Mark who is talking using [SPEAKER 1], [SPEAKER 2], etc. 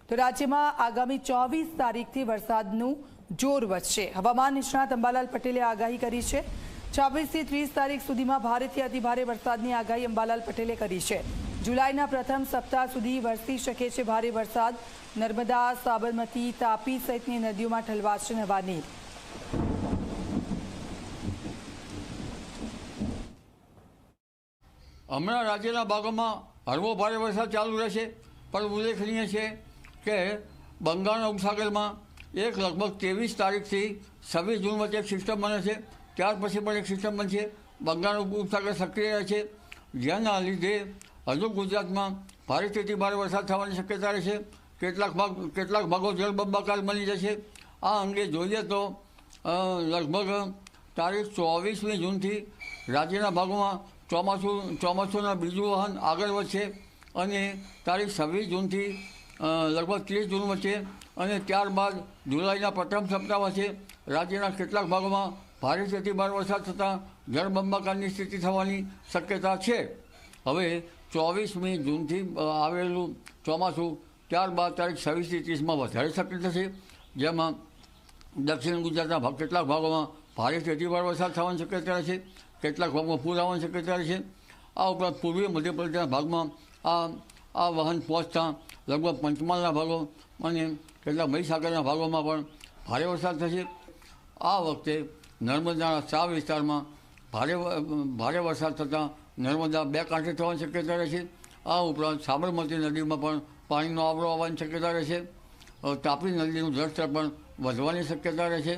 [SPEAKER 1] તો રાજ્યમાં આગામી 24 તારીખથી વરસાદનું જોર વધશે। હવામાન નિષ્ણાત અંબાલાલ પટેલે આગાહી કરી છે। 26 થી 30 તારીખ સુધીમાં ભારેથી અતિભારે વરસાદની આગાહી અંબાલાલ પટેલે કરી છે। જુલાઈના પ્રથમ સપ્તાહ સુધી વરસી શકે છે ભારે વરસાદ। નર્મદા, સાબરમતી, તાપી સહિતની નદીઓમાં ઠલવાશે નવા નીર।
[SPEAKER 2] હમણાં રાજ્યના ભાગોમાં હળવો ભારે વરસાદ ચાલુ રહેશે, પણ ઉલ્લેખનીય છે કે બંગાળના ઉપસાગરમાં લગભગ 23 તારીખથી 26 જૂન વચ્ચે એક સિસ્ટમ બને છે। ત્યાર પછી પણ એક સિસ્ટમ બનશે। બંગાળનો ઉપસાગર સક્રિય રહે છે, જેના લીધે હજુ ગુજરાતમાં ભારેથી અતિ ભારે વરસાદ થવાની શક્યતા રહેશે। કેટલાક ભાગો જળબંબાકાર બની જશે। આ અંગે જોઈએ તો લગભગ તારીખ 24મી જૂનથી રાજ્યના ભાગોમાં ચોમાસુના બીજું વહન આગળ વધશે અને તારીખ 26 જૂનથી લગભગ 30 જૂન વચ્ચે અને ત્યારબાદ જુલાઈના પ્રથમ સપ્તાહ વચ્ચે રાજ્યના કેટલાક ભાગોમાં ભારેથી અતિ ભારે વરસાદ થતાં જળબંબાકારની સ્થિતિ થવાની શક્યતા છે। હવે 24મી જૂનથી આવેલું ચોમાસું ત્યારબાદ તારીખ 26 થી 30માં વધારે સક્રિય થશે, જેમાં દક્ષિણ ગુજરાતના કેટલાક ભાગોમાં ભારેથી અતિ ભારે વરસાદ થવાની શક્યતા રહેશે। કેટલાક ભાગમાં પૂર આવવાની શક્યતા રહેશે। આ ઉપરાંત પૂર્વીય મધ્યપ્રદેશના ભાગમાં આ વહન પહોંચતા લગભગ પંચમહાલના ભાગો અને કેટલાક મહીસાગરના ભાગોમાં પણ ભારે વરસાદ થશે। આ વખતે નર્મદાના 4 વિસ્તારમાં ભારે વરસાદ થતાં નર્મદા 2 કાંઠે થવાની શક્યતા રહેશે। આ ઉપરાંત સાબરમતી નદીમાં પણ પાણીનો આવરો આવવાની શક્યતા રહેશે। તાપી નદીનું જળસ્તર પણ વધવાની શક્યતા રહેશે।